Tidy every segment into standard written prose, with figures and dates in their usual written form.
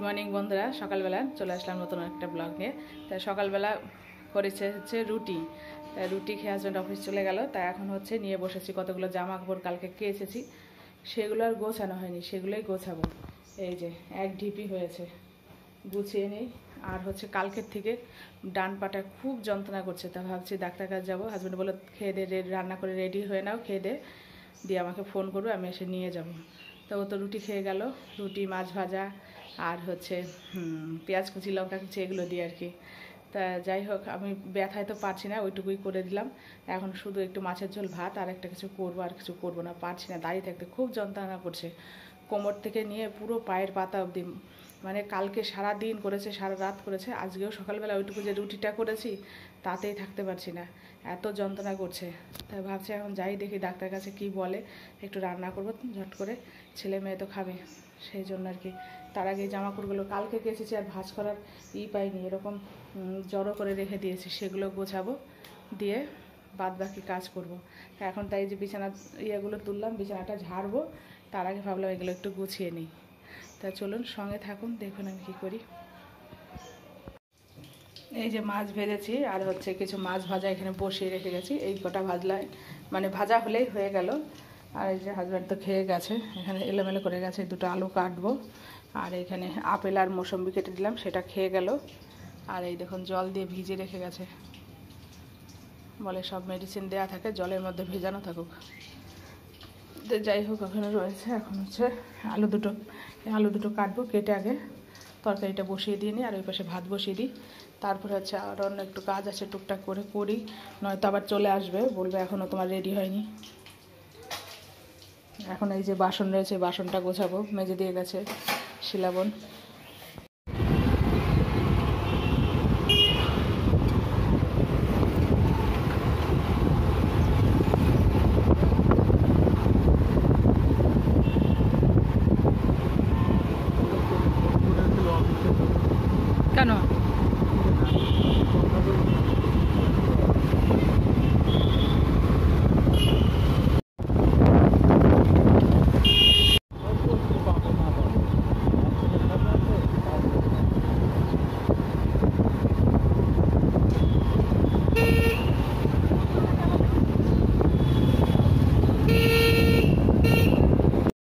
Morning বন্ধুরা, সকালবেলা চলে আসলাম নতুন একটা ব্লগ নিয়ে। তাই সকালবেলা করেছে রুটি। তাই রুটি খেয়ে হাজব্যান্ড অফিস চলে গেল। তাই এখন নিয়ে বসেছি কতগুলো জামা কাপড় কালকে কেচেছি, সেগুলো আর গোছানো হয়নি, সেগুলোই গোছাবো। এই যে এক ঢিপি হয়েছে, গুছিয়ে নিই। আর কালকের থেকে ডান পাটা খুব যন্ত্রণা করছে। তা ভাবছি ডাক্তার কাছে যাবো। হাজব্যান্ড বলে খেয়ে দে, রান্না করে রেডি হয়ে নাও, খেয়ে দে, দিয়ে আমাকে ফোন করবে, আমি এসে নিয়ে যাব। তো ও তো রুটি খেয়ে গেল, রুটি মাছ ভাজা আর পেঁয়াজ কুচি লঙ্কা কুচি এগুলো দিয়ে আর কি। তা যাই হোক, আমি ব্যথায় তো পারছি না, ওইটুকুই করে দিলাম। এখন শুধু একটু মাছের ঝোল ভাত আর একটা কিছু করবো, আর কিছু করবো না, পারছি না, দাঁড়িয়ে থাকতে খুব যন্ত্রণা করছে কোমর থেকে নিয়ে পুরো পায়ের পাতা অবধি। মানে কালকে সারা দিন করেছে, সারা রাত করেছে, আজকেও সকালবেলা ওইটুকু যে রুটিটা করেছি তাতেই থাকতে পারছি না, এত যন্ত্রণা করছে। তাই ভাবছি এখন যাই, দেখি ডাক্তার কাছে কি বলে, একটু রান্না করবো ঝট করে, ছেলে মেয়ে তো খাবে, সেই জন্য আর কি। তার আগে জামাকাপড়গুলো কালকে কেচেছি আর ভাঁজ করার পাইনি, এরকম জড়ো করে রেখে দিয়েছি, সেগুলো গোছাবো, দিয়ে বাদ বাকি কাজ করব। এখন তাই যে বিছানা ইয়েগুলো তুললাম, বিছানাটা ঝাড়বো, তার আগে ভাবলাম এগুলো একটু গুছিয়ে নিই। তা চলুন সঙ্গে থাকুন, দেখুন আমি কী করি। এই যে মাছ ভেজেছি, আর কিছু মাছ ভাজা এখানে বসিয়ে রেখে গেছি, এই কটা ভাজলায় মানে ভাজা হলেই হয়ে গেল। আর এই যে হাজব্যান্ড তো খেয়ে গেছে, এখানে এলোমেলো করে গেছে, দুটো আলু কাটবো। আর এখানে আপেল আর মৌসম্বি কেটে দিলাম, সেটা খেয়ে গেল। আর এই দেখুন জল দিয়ে ভিজে রেখে গেছে, বলে সব মেডিসিন দেয়া থাকে, জলের মধ্যে ভেজানো থাকুক। তো যাই হোক, ওখানে রয়েছে। এখন আলু দুটো কাটবো, কেটে আগে তরকারিটা বসিয়ে দিয়ে নিই, আর ওই পাশে ভাত বসিয়ে দিই। তারপরে আর অন্য একটু কাজ আছে, টুকটাক করে করি, নয়তো আবার চলে আসবে, বলবে এখনও তোমার রেডি হয়নি। এখন এই যে বাসন রয়েছে, বাসনটা গোছাবো, মেজে দিয়ে গেছে শিলাবন। কেন?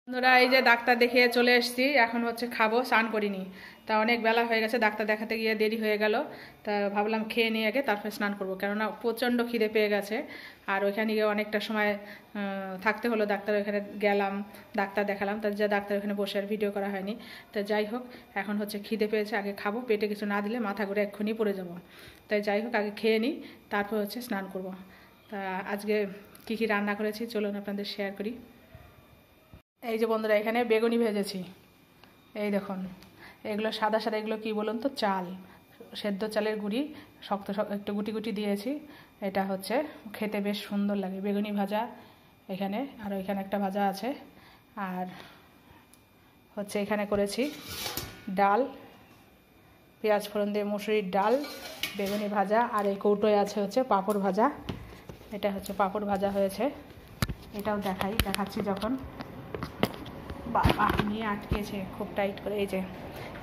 বন্ধুরা, এই যে ডাক্তার দেখিয়ে চলে এসেছি, এখন খাবো, স্নান করিনি। তা অনেক বেলা হয়ে গেছে, ডাক্তার দেখাতে গিয়ে দেরি হয়ে গেল। তা ভাবলাম খেয়ে নিয়ে আগে তারপরে স্নান করবো, কেননা প্রচণ্ড খিদে পেয়ে গেছে। আর ওইখানে গিয়ে অনেকটা সময় থাকতে হলো, ডাক্তার ওইখানে গেলাম, ডাক্তার দেখালাম, তার যা ডাক্তার ওখানে বসে আর ভিডিও করা হয়নি। তা যাই হোক, এখন খিদে পেয়েছে, আগে খাবো, পেটে কিছু না দিলে মাথা ঘুরে এক্ষুনি পড়ে যাব। তাই যাই হোক, আগে খেয়ে নিই, তারপর স্নান করব। তা আজকে কী কী রান্না করেছি চলুন আপনাদের শেয়ার করি। এই যে বন্ধুরা, এখানে বেগুনি ভেজেছি, এই দেখুন, এগুলো সাদা সাদা, এগুলো কি বলুন তো, চাল, সেদ্ধ চালের গুঁড়ি, শক্ত একটু গুটি গুটি দিয়েছি। এটা খেতে বেশ সুন্দর লাগে। বেগুনি ভাজা এখানে, আর ওইখানে একটা ভাজা আছে। আর এখানে করেছি ডাল, পেঁয়াজ ফোড়ন দিয়ে মুসুরির ডাল, বেগুনি ভাজা, আর এই কৌটোয় আছে পাঁপড় ভাজা। এটা পাঁপড় ভাজা হয়েছে, এটাও দেখাচ্ছি যখন। বাবা নিয়ে আটকেছে খুব টাইট করে। এই যে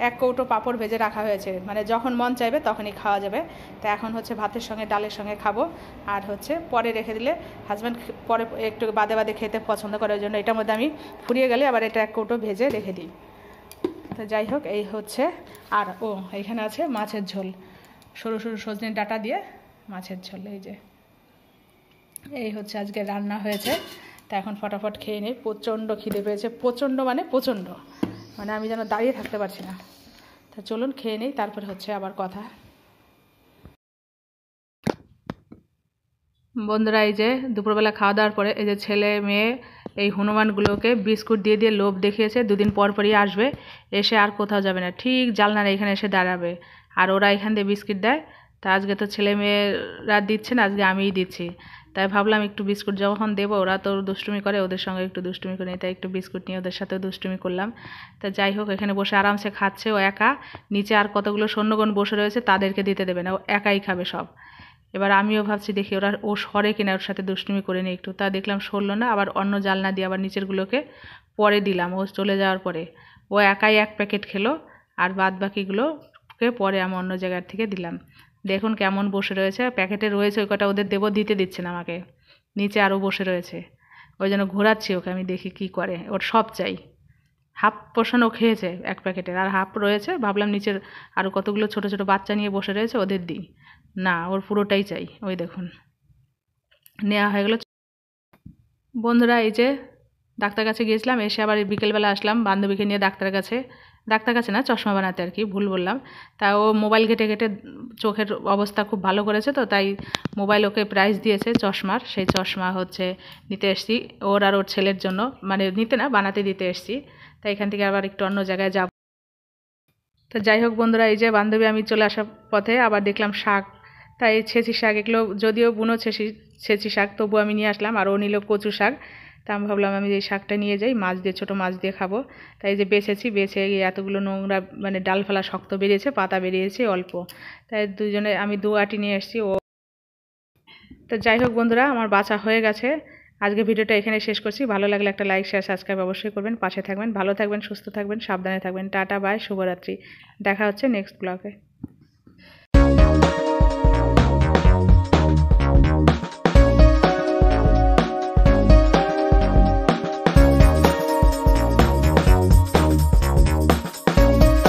এক কৌটো পাঁপড় ভেজে রাখা হয়েছে, মানে যখন মন চাইবে তখনই খাওয়া যাবে। তো এখন ভাতের সঙ্গে ডালের সঙ্গে খাবো। আর পরে রেখে দিলে হাজব্যান্ড পরে একটু বাদে বাদে খেতে পছন্দ করে, ওই জন্য এটার মধ্যে আমি ফুরিয়ে গেলে আবার এটা এক কৌটো ভেজে রেখে দিই। তো যাই হোক, এই আর এইখানে আছে মাছের ঝোল, সরু সরু সজনের ডাঁটা দিয়ে মাছের ঝোল। এই আজকে রান্না হয়েছে। তা এখন ফটাফট খেয়ে নিই, প্রচণ্ড খিদে পেয়েছে, প্রচণ্ড মানে আমি যেন দাঁড়িয়ে থাকতে পারছি না। তা চলুন খেয়ে নিই, তারপরে আবার কথা। বন্ধুরা, এই যে দুপুরবেলা খাওয়া দাওয়ার পরে এই যে ছেলে মেয়ে এই হনুমানগুলোকে বিস্কুট দিয়ে দিয়ে লোভ দেখিয়েছে, দুদিন পর পরই আসবে, এসে আর কোথাও যাবে না, ঠিক জানলার এখানে এসে দাঁড়াবে, আর ওরা এখান দিয়ে বিস্কিট দেয়। তা আজকে তো ছেলে মেয়েরা দিচ্ছে না, আজকে আমিই দিচ্ছি। তাই ভাবলাম একটু বিস্কুট যখন দেবো, ওরা তো দুষ্টুমি করে, ওদের সঙ্গে একটু দুষ্টুমি করে, তাই একটু বিস্কুট নিয়ে ওদের সাথেও দুষ্টুমি করলাম। তা যাই হোক, এখানে বসে আরামসে খাচ্ছে ও একা, নিচে আর কতগুলো সৈন্যগণ বসে রয়েছে, তাদেরকে দিতে দেবে না, ও একাই খাবে সব। এবার আমিও ভাবছি দেখি ও সরে কিনা, ওর সাথে দুষ্টুমি করে নিই একটু। তা দেখলাম সরলো না, আবার অন্য জালনা দিয়ে আবার নিচেরগুলোকে পরে দিলাম, ও চলে যাওয়ার পরে। ও একাই এক প্যাকেট খেলো, আর বাদ বাকিগুলোকে পরে আমি অন্য জায়গার থেকে দিলাম। দেখুন কেমন বসে রয়েছে, প্যাকেটে রয়েছে ওই কটা ওদের দেবো, দিতে দিচ্ছে না আমাকে, নিচে আরও বসে রয়েছে। ওই জন্য ঘোরাচ্ছি ওকে, আমি দেখি কি করে, ওর সব চাই। হাফ পোর্শন ও খেয়েছে এক প্যাকেটের, আর হাফ রয়েছে, ভাবলাম নিচের আরও কতগুলো ছোট ছোট বাচ্চা নিয়ে বসে রয়েছে ওদের দিই, না ওর পুরোটাই চাই। ওই দেখুন নেওয়া হয়ে গেলো। বন্ধুরা এই যে ডাক্তার কাছে গিয়েছিলাম, এসে আবার বিকেলবেলা আসলাম বান্ধবীকে নিয়ে ডাক্তারের কাছে, ডাক্তার কাছে না, চশমা বানাতে আর কি, ভুল বললাম। তা ও মোবাইল ঘেটে ঘেটে চোখের অবস্থা খুব ভালো করেছে, তো তাই মোবাইল ওকে প্রাইজ দিয়েছে চশমার, সেই চশমা হচ্ছে নিতে এসেছি ওর আর ওর ছেলের জন্য, মানে নিতে না বানাতে দিতে এসেছি। তাই এখান থেকে আবার একটু অন্য জায়গায় যাব। তো যাই হোক বন্ধুরা, এই যে বান্ধবী আমি চলে আসার পথে আবার দেখলাম শাক, তাই ছেঁচি শাক, এগুলো যদিও বুনো ছেঁচি শাক, তবু আমি নিয়ে আসলাম। আর ও নিল কচু শাক, তা আমি ভাবলাম আমি এই শাকটা নিয়ে যাই, মাছ দিয়ে, ছোটো মাছ দিয়ে খাবো। তাই যে বেছেছি, বেছে এতগুলো নোংরা মানে ডালফালা শক্ত বেরিয়েছে, পাতা বেরিয়েছে অল্প, তাই দুজনে আমি দু আটি নিয়ে এসেছি। ও তো যাই হোক বন্ধুরা, আমার বাছা হয়ে গেছে। আজকে ভিডিওটা এখানে শেষ করছি। ভালো লাগলে একটা লাইক, শেয়ার, সাবস্ক্রাইব অবশ্যই করবেন, পাশে থাকবেন, ভালো থাকবেন, সুস্থ থাকবেন, সাবধানে থাকবেন। টাটা, বাই, শুভরাত্রি। দেখা হচ্ছে নেক্সট ব্লগে।